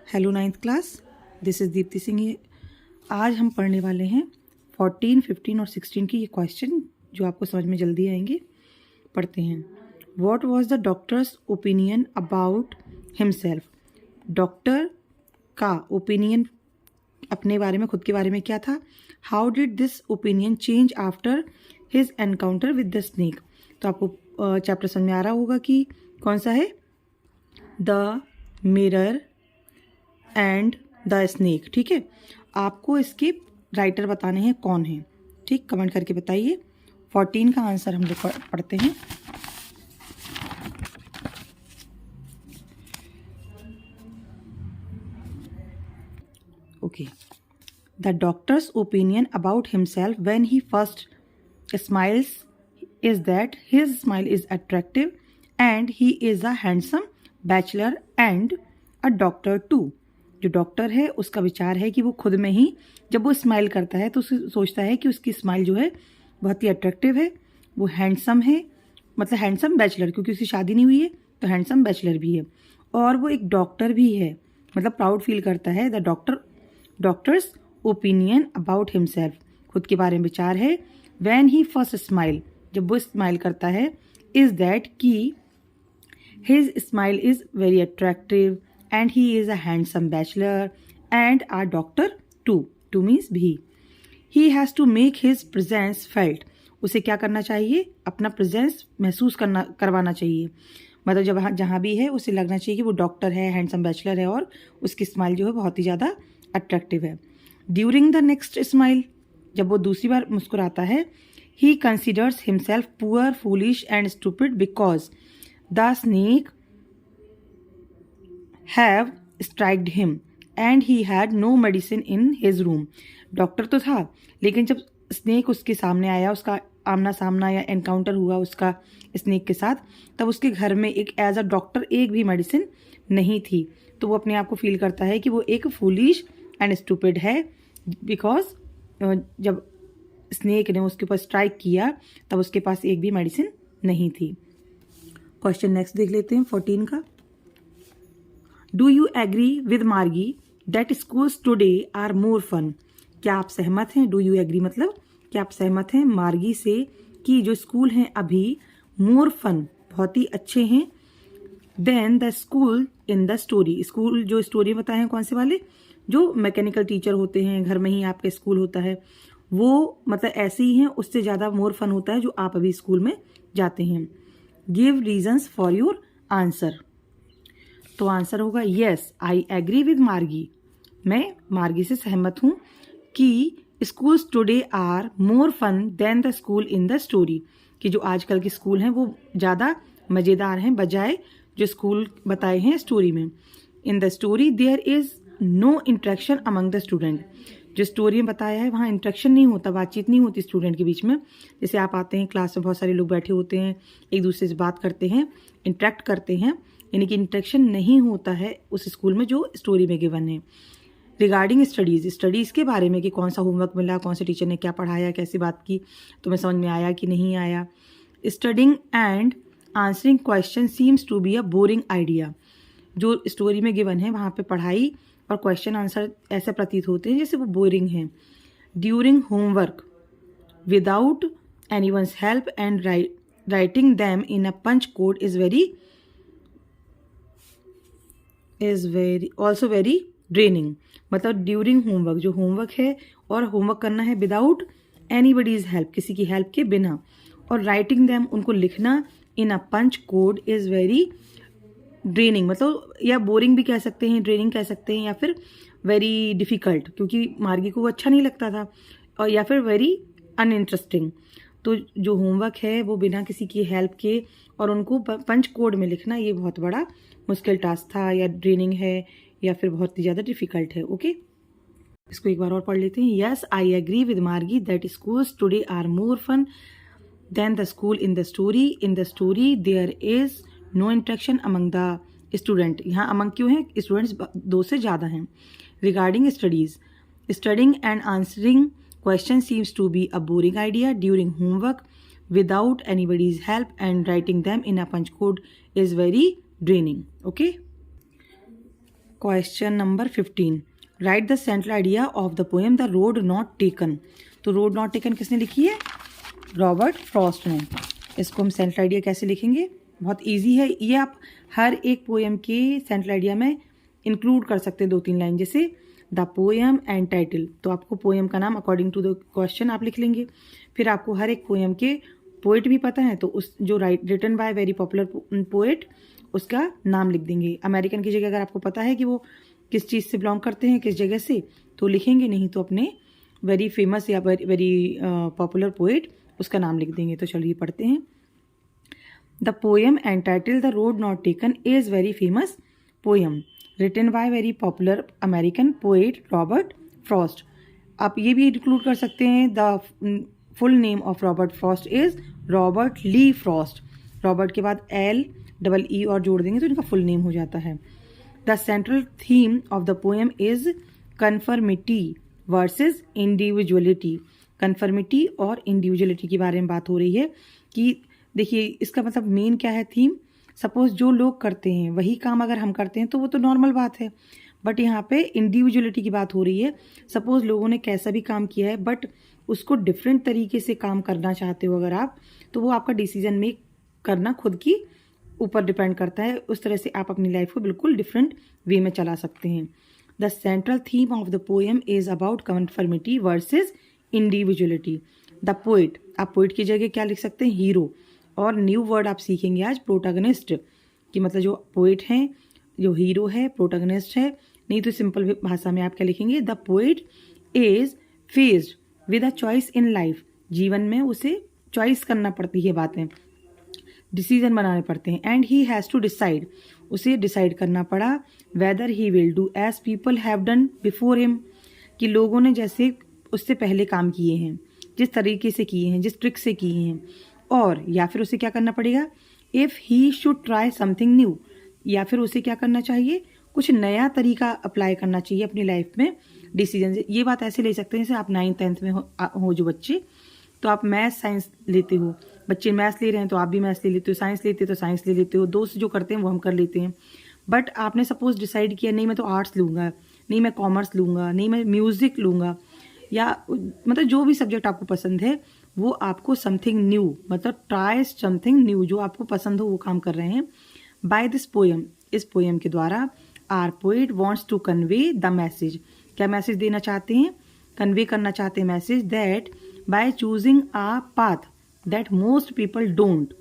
Hello ninth class, this is Deepti Singh. आज हम पढ़ने वाले हैं 14, 15 और 16 की ये क्वेश्चन जो आपको समझ में जल्दी आएंगे। पढ़ते हैं। What was the doctors opinion about himself. Doctor का ओपिनियन अपने बारे में, खुद के बारे में क्या था। How did this opinion change after his encounter with the snake. तो आपको चैप्टर समझ में आ रहा होगा कि कौन सा है, the mirror and the snake. ठीक है, आपको इसके राइटर बताने हैं कौन है। ठीक, कमेंट करके बताइए। 14 का आंसर हम लोग पढ़ते हैं। Okay, the doctors opinion about himself when he first smiles is that his smile is attractive and he is a handsome bachelor and a doctor too। जो डॉक्टर है उसका विचार है कि वो खुद में ही जब वो स्माइल करता है तो सोचता है कि उसकी स्माइल जो है बहुत ही अट्रैक्टिव है, वो हैंडसम है, मतलब हैंडसम बैचलर, क्योंकि उसकी शादी नहीं हुई है तो हैंडसम बैचलर भी है, और वो एक डॉक्टर भी है, मतलब प्राउड फील करता है। The doctors opinion about himself, खुद के बारे में विचार है। व्हेन ही फर्स्ट स्माइल, जब वो स्माइल करता है, इज दैट कि his smile is very attractive and he is a handsome bachelor and a doctor too means भी। He has to make his presence felt, उसे क्या करना चाहिए, अपना प्रेजेंस महसूस करवाना चाहिए। मतलब जब जहाँ भी है उसे लगना चाहिए कि वो डॉक्टर है, हैंडसम बैचलर है और उसकी स्माइल जो है बहुत ही ज़्यादा अट्रैक्टिव है। ड्यूरिंग द नेक्स्ट स्माइल, जब वो दूसरी बार मुस्कुराता है, he considers himself poor, foolish and stupid because the snake have struck him and he had no medicine in his room। Doctor तो था लेकिन जब स्नेक उसके सामने आया, उसका आमना सामना या एनकाउंटर हुआ उसका स्नेक के साथ, तब उसके घर में एक एज अ डॉक्टर एक भी मेडिसिन नहीं थी। तो वो अपने आप को फील करता है कि वो एक फूलिश एंड स्टूपिड है, बिकॉज जब स्नेक ने उसके ऊपर स्ट्राइक किया तब उसके पास एक भी मेडिसिन नहीं थी। क्वेश्चन नेक्स्ट देख लेते हैं 14 का। Do you agree with Margie that schools today are more fun. क्या आप सहमत हैं, डू यू एग्री मतलब क्या आप सहमत हैं मार्गी से कि जो स्कूल हैं अभी मोर फन, बहुत ही अच्छे हैं, than the school in the story. School जो स्टोरी बताए हैं कौन से वाले, जो मैकेनिकल टीचर होते हैं, घर में ही आपका स्कूल होता है, वो मतलब ऐसे ही हैं, उससे ज़्यादा मोर फन होता है जो आप अभी स्कूल में जाते हैं। Give reasons for your answer. तो आंसर होगा yes I agree with Margie, मैं मार्गी से सहमत हूँ कि schools today are more fun than the school in the story, कि जो आजकल के स्कूल हैं वो ज़्यादा मज़ेदार हैं बजाय जो स्कूल बताए हैं स्टोरी में। In the story there is no interaction among the student. जो स्टोरी में बताया है वहाँ इंटरेक्शन नहीं होता, बातचीत नहीं होती स्टूडेंट के बीच में। जैसे आप आते हैं क्लास में, बहुत सारे लोग बैठे होते हैं, एक दूसरे से बात करते हैं, इंटरेक्ट करते हैं, यानी कि इंटरेक्शन नहीं होता है उस स्कूल में जो स्टोरी में गिवन है। रिगार्डिंग स्टडीज़ के बारे में कि कौन सा होमवर्क मिला, कौन से टीचर ने क्या पढ़ाया, कैसी बात की, तुम्हें समझ में आया कि नहीं आया। Studying and answering question seems to be a boring idea. जो स्टोरी में गिवन है वहाँ पे पढ़ाई और क्वेश्चन आंसर ऐसे प्रतीत होते हैं जैसे वो बोरिंग हैं। During homework without anyone's help and writing them in a punch code is very also very draining. मतलब ड्यूरिंग होमवर्क, जो होमवर्क है और होमवर्क करना है विदाउट एनीबडीज हेल्प, किसी की हेल्प के बिना, और राइटिंग दैम, उनको लिखना, in a punch code is very draining, मतलब या बोरिंग भी कह सकते हैं, ड्रेनिंग कह सकते हैं, या फिर वेरी डिफ़िकल्ट, क्योंकि मार्गी को वो अच्छा नहीं लगता था, और या फिर वेरी अनइंटरेस्टिंग। तो जो होमवर्क है वो बिना किसी की हेल्प के और उनको पंच कोड में लिखना, ये बहुत बड़ा मुश्किल टास्क था, या ड्रेनिंग है, या फिर बहुत ही ज़्यादा डिफ़िकल्ट है। ओके, इसको एक बार और पढ़ लेते हैं। Yes I agree with Margie that schools today are more fun than the school in the story. In the story there is no interaction among the student. यहाँ अमंग क्यों है, स्टूडेंट्स दो से ज़्यादा हैं। Regarding studying and answering question seems to be a boring idea. During homework without anybody's help and writing them in a punch code is very draining. Okay, question number 15, right the central idea of the poem the road not taken. तो road not taken किसने लिखी है? Robert Frost ने। इसको हम central idea कैसे लिखेंगे? बहुत इजी है ये, आप हर एक पोएम के सेंट्रल आइडिया में इंक्लूड कर सकते हैं 2-3 लाइन, जैसे द पोएम एंड टाइटल। तो आपको पोएम का नाम अकॉर्डिंग टू द क्वेश्चन आप लिख लेंगे। फिर आपको हर एक पोएम के पोएट भी पता है, तो उस जो written by very popular poet उसका नाम लिख देंगे। अमेरिकन की जगह अगर आपको पता है कि वो किस चीज़ से बिलोंग करते हैं, किस जगह से, तो लिखेंगे, नहीं तो अपने वेरी फेमस या वेरी पॉपुलर पोएट उसका नाम लिख देंगे। तो चलिए पढ़ते हैं। The poem entitled the road not taken is very famous poem written by very popular American poet Robert Frost. आप ये भी इंक्लूड कर सकते हैं, the full name of Robert Frost is Robert Lee Frost. Robert के बाद LEE और जोड़ देंगे तो इनका फुल नेम हो जाता है। The central theme of the poem is conformity versus individuality. Conformity और इंडिविजुअलिटी के बारे में बात हो रही है कि देखिए इसका मतलब मेन क्या है थीम। सपोज जो लोग करते हैं वही काम अगर हम करते हैं तो वो तो नॉर्मल बात है, बट यहाँ पे इंडिविजुअलिटी की बात हो रही है। सपोज लोगों ने कैसा भी काम किया है बट उसको डिफरेंट तरीके से काम करना चाहते हो अगर आप, तो वो आपका डिसीजन मेक करना खुद की ऊपर डिपेंड करता है। उस तरह से आप अपनी लाइफ को बिल्कुल डिफरेंट वे में चला सकते हैं। The central theme of the poem is about conformity versus individuality. The poet, आप पोइट की जगह क्या लिख सकते हैं? हीरो। और न्यू वर्ड आप सीखेंगे आज प्रोटैगनिस्ट, कि मतलब जो पोइट हैं, जो हीरो है, प्रोटैगनिस्ट है। नहीं तो सिंपल भाषा में आप क्या लिखेंगे? The poet is faced with a choice in life. जीवन में उसे चॉइस करना पड़ती है, बातें डिसीजन बनाने पड़ते हैं। And he has to decide, उसे डिसाइड करना पड़ा whether he will do as people have done before him, कि लोगों ने जैसे उससे पहले काम किए हैं, जिस तरीके से किए हैं, जिस ट्रिक से किए हैं, और या फिर उसे क्या करना पड़ेगा? If he should try something new, या फिर उसे क्या करना चाहिए? कुछ नया तरीका अप्लाई करना चाहिए अपनी लाइफ में डिसीजन से। ये बात ऐसे ले सकते हैं जैसे आप 9th-10th में हो जो बच्चे, तो आप मैथ्स साइंस लेते हो, बच्चे मैथ्स ले रहे हैं तो आप भी मैथ्स ले लेते हो, साइंस लेते हो तो साइंस ले लेते हो, दोस्त जो करते हैं वो हम कर लेते हैं। बट आपने सपोज डिसाइड किया नहीं मैं तो आर्ट्स लूँगा, नहीं मैं कॉमर्स लूँगा, नहीं मैं म्यूज़िक लूँगा, या मतलब जो भी सब्जेक्ट आपको पसंद है वो आपको समथिंग न्यू, मतलब ट्राई समथिंग न्यू, जो आपको पसंद हो वो काम कर रहे हैं। बाय दिस पोएम, इस पोएम के द्वारा our poet wants to convey the message. क्या मैसेज देना चाहते हैं? कन्वे करना चाहते हैं message that by choosing a path that most people don't,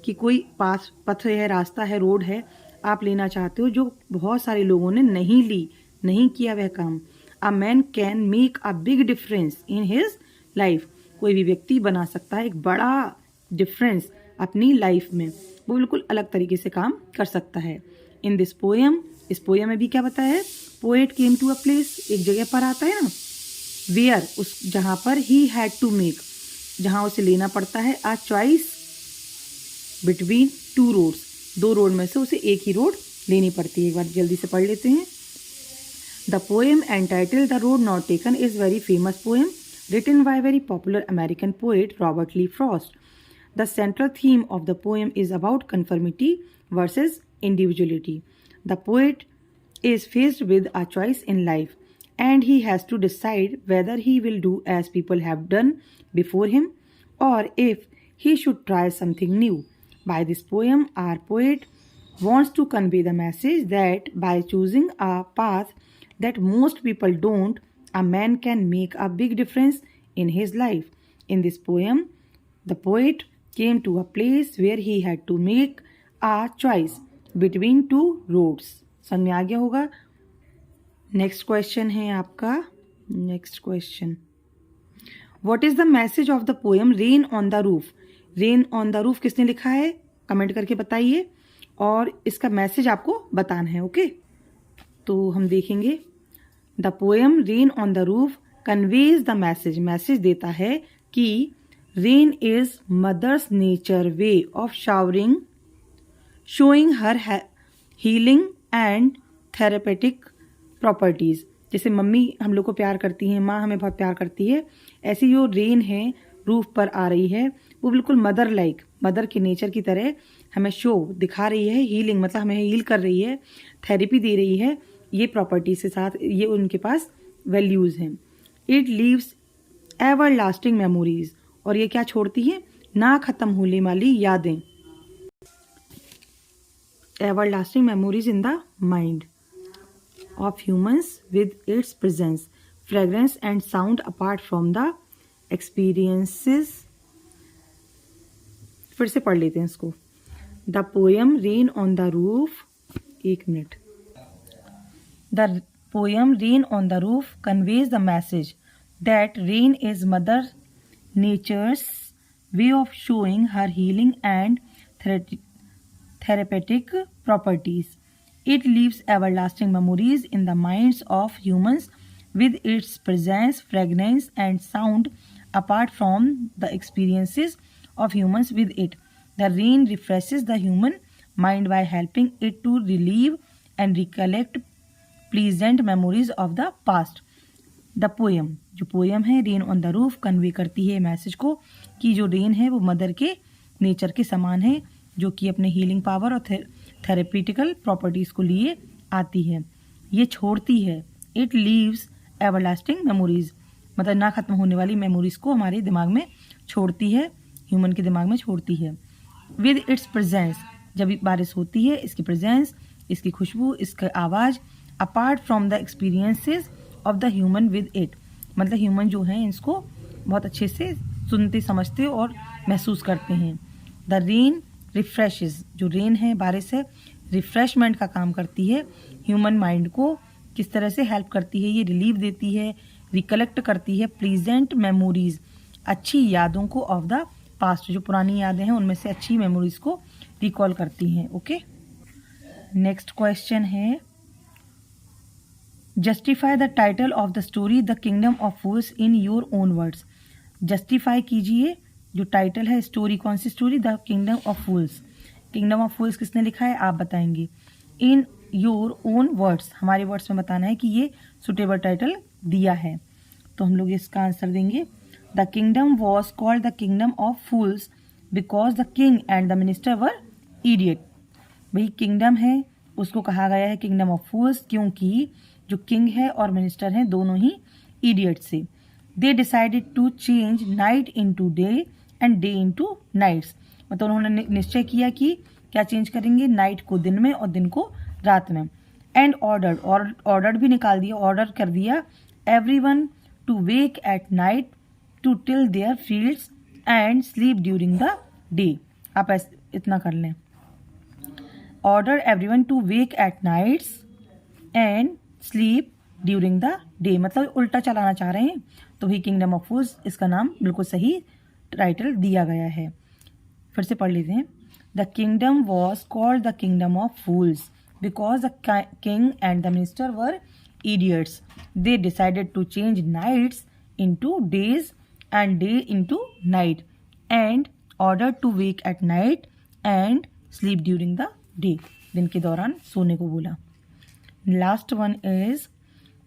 कि कोई पथ है, रास्ता है, रोड है, आप लेना चाहते हो जो बहुत सारे लोगों ने नहीं ली, नहीं किया वह काम। A man can make a big difference in his life. कोई भी व्यक्ति बना सकता है एक बड़ा डिफरेंस अपनी लाइफ में, वो बिल्कुल अलग तरीके से काम कर सकता है। इन दिस पोएम, इस पोएम में भी क्या बताया है? Poet came to a place, एक जगह पर आता है ना, वेयर, उस जहाँ पर ही हैड टू मेक, जहाँ उसे लेना पड़ता है a choice between 2 roads, 2 road में से उसे एक ही रोड लेनी पड़ती है। एक बार जल्दी से पढ़ लेते हैं। The poem entitled the road not taken is very famous poem written by very popular American poet Robert Lee Frost. The central theme of the poem is about conformity versus individuality. The poet is faced with a choice in life, and he has to decide whether he will do as people have done before him, or if he should try something new. By this poem, our poet wants to convey the message that by choosing a path that most people don't, a man can make a big difference in his life. In this poem, the poet came to a place where he had to make a choice between 2 roads. समझ में आ गया होगा। Next question है आपका, next question, what is the message of the poem rain on the roof. Rain on the roof किसने लिखा है? Comment करके बताइए, और इसका मैसेज आपको बताना है। ओके, तो हम देखेंगे। The poem rain on the roof conveys the message, message देता है कि rain is mother's nature way of showering, showing her healing and therapeutic properties. जैसे मम्मी हम लोग को प्यार करती हैं, माँ हमें बहुत प्यार करती है, ऐसी जो रेन है रूफ पर आ रही है वो बिल्कुल मदर लाइक, मदर के नेचर की तरह हमें शो दिखा रही है। हीलिंग मतलब हमें हील कर रही है, थेरेपी दे रही है, ये प्रॉपर्टीज के साथ ये उनके पास वैल्यूज़ हैं। It leaves ever lasting memories, और ये क्या छोड़ती है, ना ख़त्म होने वाली यादें। Everlasting memories in the mind of humans with its presence, fragrance and sound apart from the experiences. फिर से पढ़ लेते हैं इसको। The poem rain on the roof, एक मिनट। The poem rain on the roof conveys the message that rain is mother nature's way of showing her healing and therapeutic properties. It leaves everlasting memories in the minds of humans with its presence, fragrance, and sound apart from the experiences of humans with it. The rain refreshes the human mind by helping it to relieve and recollect pleasant memories of the past. The poem, जो poem है rain on the roof, convey करती है message को कि जो rain है वो mother के नेचर के समान है, जो कि अपने हीलिंग पावर और थेरेपिटिकल प्रॉपर्टीज को लिए आती है। ये छोड़ती है, इट लीव्स एवरलास्टिंग मेमोरीज, मतलब ना खत्म होने वाली मेमोरीज को हमारे दिमाग में छोड़ती है, ह्यूमन के दिमाग में छोड़ती है। विद इट्स प्रेजेंस, जब बारिश होती है, इसकी प्रेजेंस, इसकी खुशबू, इसका आवाज़, apart from the experiences of the human with it, मतलब ह्यूमन जो हैं इसको बहुत अच्छे से सुनते, समझते और महसूस करते हैं। द रेन रिफ्रेशेस, जो रेन है, बारिश है, रिफ्रेशमेंट का काम करती है, ह्यूमन माइंड को किस तरह से हेल्प करती है, ये रिलीव देती है, रिकलेक्ट करती है प्लीजेंट मेमोरीज, अच्छी यादों को ऑफ द पास्ट, जो पुरानी यादें हैं उनमें से अच्छी मेमोरीज को रिकॉल करती हैं। ओके, नेक्स्ट क्वेश्चन है, justify the title of the story the kingdom of fools in your own words. Justify कीजिए जो टाइटल है स्टोरी, कौन सी story, the kingdom of fools. Kingdom of fools किसने लिखा है, आप बताएंगे। इन योर ओन वर्ड्स, हमारे वर्ड्स में बताना है कि ये सुटेबल टाइटल दिया है, तो हम लोग इसका आंसर देंगे। The kingdom was called the kingdom of fools because the king and the minister were idiot. भाई किंगडम है उसको कहा गया है किंगडम ऑफ फूल्स क्योंकि जो किंग है और मिनिस्टर हैं दोनों ही इडियट से। They decided to change night into day and day into nights, मतलब उन्होंने निश्चय किया कि क्या चेंज करेंगे, नाइट को दिन में और दिन को रात में। एंड ऑर्डर्ड, और ऑर्डर भी निकाल दिया, ऑर्डर कर दिया everyone to wake at night to till their fields and sleep during the day. आप इतना कर लें, order everyone to wake at nights and sleep during the day, मतलब उल्टा चलाना चाह रहे हैं, तो ही किंगडम ऑफ फूल्स, इसका नाम बिल्कुल सही टाइटल दिया गया है। फिर से पढ़ लेते हैं। The kingdom was called the kingdom of fools because the king and the minister were idiots. They decided to change nights into days and day into night and ordered to wake at night and sleep during the day. दिन के दौरान सोने को बोला। Last one is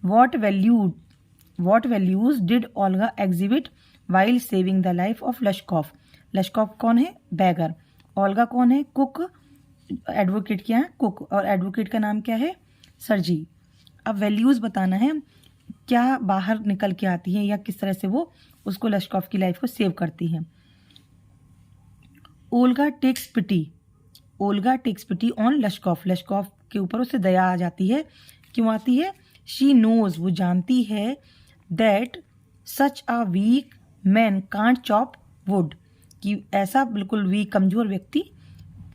what values did Olga exhibit while saving the life of Lashkov? Lashkov कौन है, bagger. Olga कौन है, कुक। एडवोकेट क्या है, कुक, और एडवोकेट का नाम क्या है, सरजी। अब वैल्यूज़ बताना है, क्या बाहर निकल के आती हैं या किस तरह से वो उसको लश्कॉफ की लाइफ को सेव करती हैं। Olga takes pity on Lushkoff, Lushkoff के ऊपर उसे दया आ जाती है। क्यों आती है, शी नोज, वो जानती है, that such a weak man can't chop wood, कि ऐसा बिल्कुल वीक कमज़ोर व्यक्ति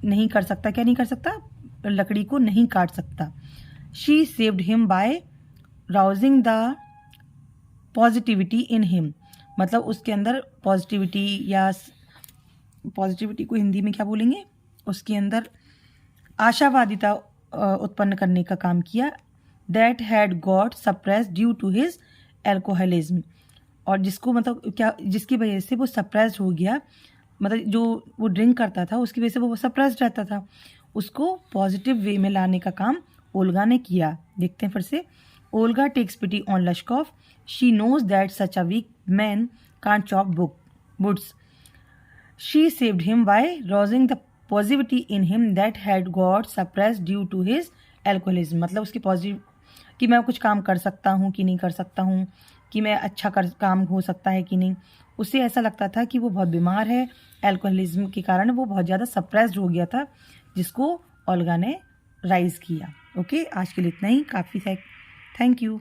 नहीं कर सकता, क्या नहीं कर सकता, लकड़ी को नहीं काट सकता। She saved him by rousing the positivity in him, मतलब उसके अंदर पॉजिटिविटी, या पॉजिटिविटी को हिंदी में क्या बोलेंगे, उसके अंदर आशावादिता उत्पन्न करने का काम किया। That had got suppressed due to his alcoholism, और जिसको मतलब क्या, जिसकी वजह से वो सप्रेस्ड हो गया, मतलब जो वो ड्रिंक करता था उसकी वजह से वो सप्रेस्ड रहता था, उसको पॉजिटिव वे में लाने का काम ओल्गा ने किया। देखते हैं फिर से। Olga takes pity on Lushkoff, she knows that such a weak man can't chop woods, she saved him by rousing the positivity in him that had got suppressed due to his alcoholism, मतलब उसकी कि मैं कुछ काम कर सकता हूँ कि नहीं कर सकता हूँ, कि मैं अच्छा काम हो सकता है कि नहीं। उसे ऐसा लगता था कि वो बहुत बीमार है, अल्कोहलिज्म के कारण वो बहुत ज़्यादा सप्रेस्ड हो गया था, जिसको ओल्गा ने राइज़ किया। ओके, आज के लिए इतना ही काफ़ी है। Thank you.